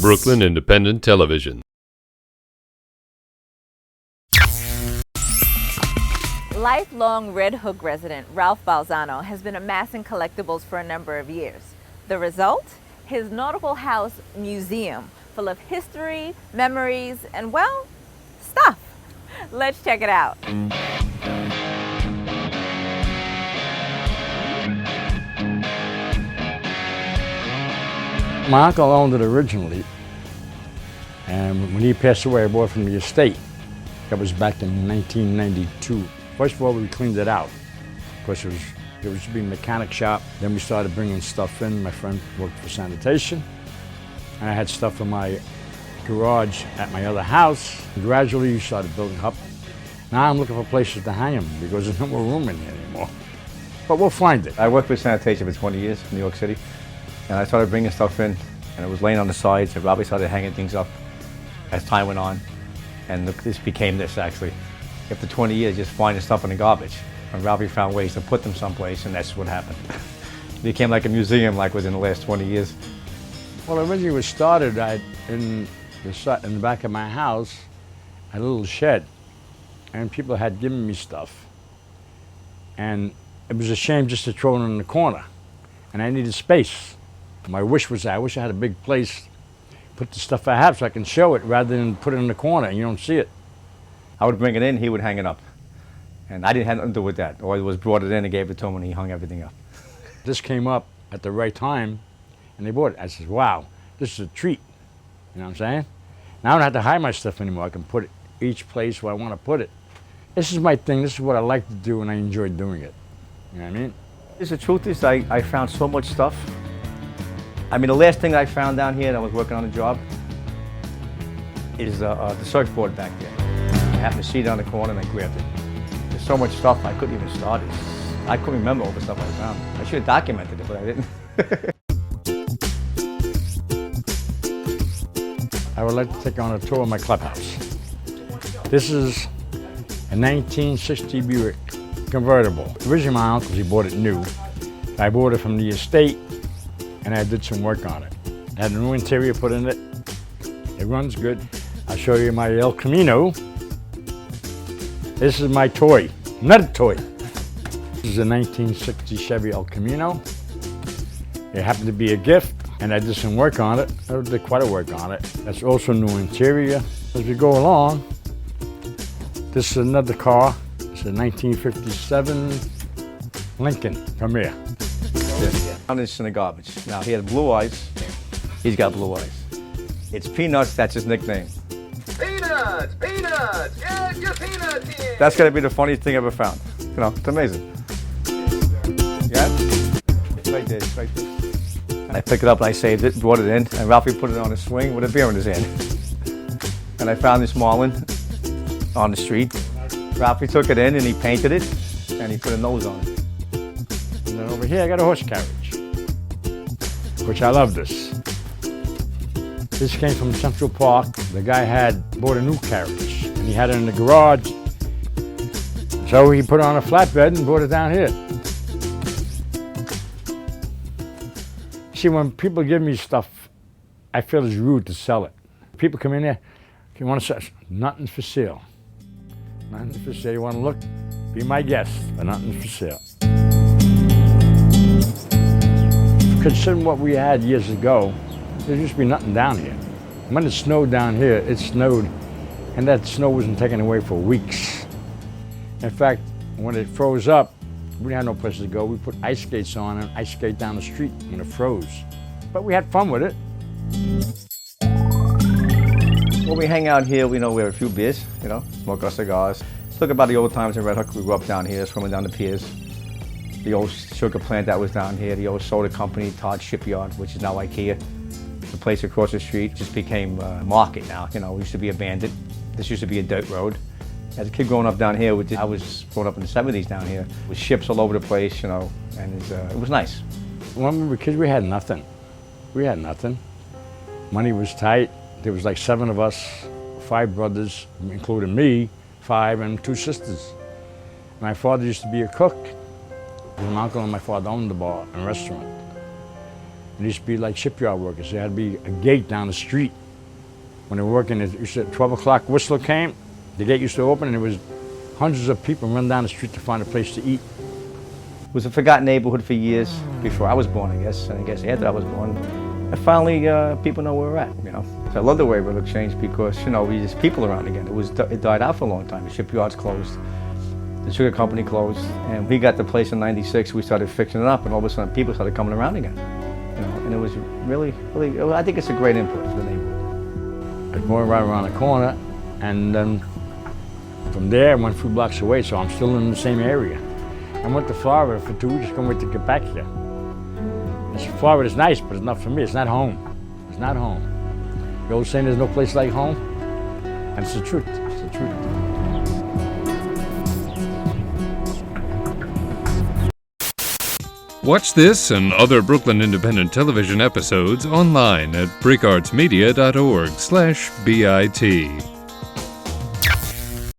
Brooklyn Independent Television. Lifelong Red Hook resident Ralph Balzano has been amassing collectibles for a number of years. The result? His Nautical House museum, full of history, memories, and, well, stuff. Let's check it out. My uncle owned it originally, and when he passed away, I bought it from the estate. That was back in 1992. First of all, we cleaned it out, because it was to be a mechanic shop. Then we started bringing stuff in. My friend worked for sanitation, and I had stuff in my garage at my other house. And gradually, we started building up. Now I'm looking for places to hang them, because there's no more room in here anymore. But we'll find it. I worked for sanitation for 20 years in New York City. And I started bringing stuff in, and it was laying on the sides. So Robbie started hanging things up as time went on. And this became this, actually. After 20 years, just finding stuff in the garbage. And Robbie found ways to put them someplace, and that's what happened. It became like a museum, like within the last 20 years. Well, originally it was started in the back of my house, a little shed. And people had given me stuff. And it was a shame just to throw it in the corner. And I needed space. My wish was I wish I had a big place, put the stuff I have so I can show it rather than put it in the corner and you don't see it. I would bring it in, he would hang it up. And I didn't have nothing to do with that. All I was brought it in and gave it to him and he hung everything up. This came up at the right time and they bought it. I said, wow, this is a treat. You know what I'm saying? Now I don't have to hide my stuff anymore. I can put it each place where I want to put it. This is my thing. This is what I like to do and I enjoy doing it. You know what I mean? The truth is I found so much stuff. I mean, the last thing I found down here that I was working on a job is the search board back there. I happened to see it on the corner and I grabbed it. There's so much stuff I couldn't even start it. I couldn't remember all the stuff I found. I should have documented it, but I didn't. I would like to take on a tour of my clubhouse. This is a 1960 BRIC convertible. Originally my uncle, he bought it new. I bought it from the estate and I did some work on it. I had a new interior put in it. It runs good. I'll show you my El Camino. This is my toy, not a toy. This is a 1960 Chevy El Camino. It happened to be a gift and I did some work on it. I did quite a work on it. That's also new interior. As we go along, this is another car. It's a 1957 Lincoln Premier. Found this in the garbage. Now he has blue eyes. He's got blue eyes. It's Peanuts, that's his nickname. Peanuts! Peanuts! Get your peanuts in! That's gotta be the funniest thing I ever found. You know, it's amazing. Yeah? It's right there, it's right there. And I picked it up and I saved it, brought it in, and Ralphie put it on a swing with a beer in his hand. And I found this Marlin on the street. Ralphie took it in and he painted it, and he put a nose on it. And then over here I got a horse carriage, which I love this. This came from Central Park. The guy bought a new carriage and he had it in the garage. So he put it on a flatbed and brought it down here. See, when people give me stuff, I feel it's rude to sell it. People come in there, you want to sell? Nothing's for sale. Nothing's for sale. You want to look? Be my guest, but nothing's for sale. Considering what we had years ago, there used to be nothing down here. When it snowed down here, it snowed, and that snow wasn't taken away for weeks. In fact, when it froze up, we had no place to go. We put ice skates on and ice skate down the street when it froze. But we had fun with it. When we hang out here, we have a few beers, smoke our cigars. Talk about the old times in Red Hook. We grew up down here, swimming down the piers. The old sugar plant that was down here, the old soda company, Todd Shipyard, which is now IKEA. The place across the street just became a market now. We used to be abandoned. This used to be a dirt road. As a kid growing up down here, I was growing up in the 70s down here, with ships all over the place, and it was nice. When we were kids, we had nothing. We had nothing. Money was tight. There was like 7 of us, 5 brothers, including me, 5 and 2 sisters. My father used to be a cook. My uncle and my father owned the bar and restaurant. It used to be like shipyard workers. There had to be a gate down the street. When they were working, it used to, 12 o'clock whistle came, the gate used to open, and there was hundreds of people run down the street to find a place to eat. It was a forgotten neighborhood for years before I was born, I guess, and I guess after I was born. And finally, people know where we're at, you know. So I love the way we look changed because, you know, there's people around again. It died out for a long time. The shipyards closed, the sugar company closed, and we got the place in '96. We started fixing it up, and all of a sudden, people started coming around again. You know, and it was really, I think it's a great input for the neighborhood. I was going right around the corner, and then from there, I went a few blocks away, so I'm still in the same area. I went to Florida for 2 weeks, couldn't wait to get back here. Florida is nice, but it's not for me. It's not home. It's not home. The old saying, there's no place like home, and it's the truth. It's the truth. Watch this and other Brooklyn Independent Television episodes online at bricartsmedia.org/BIT.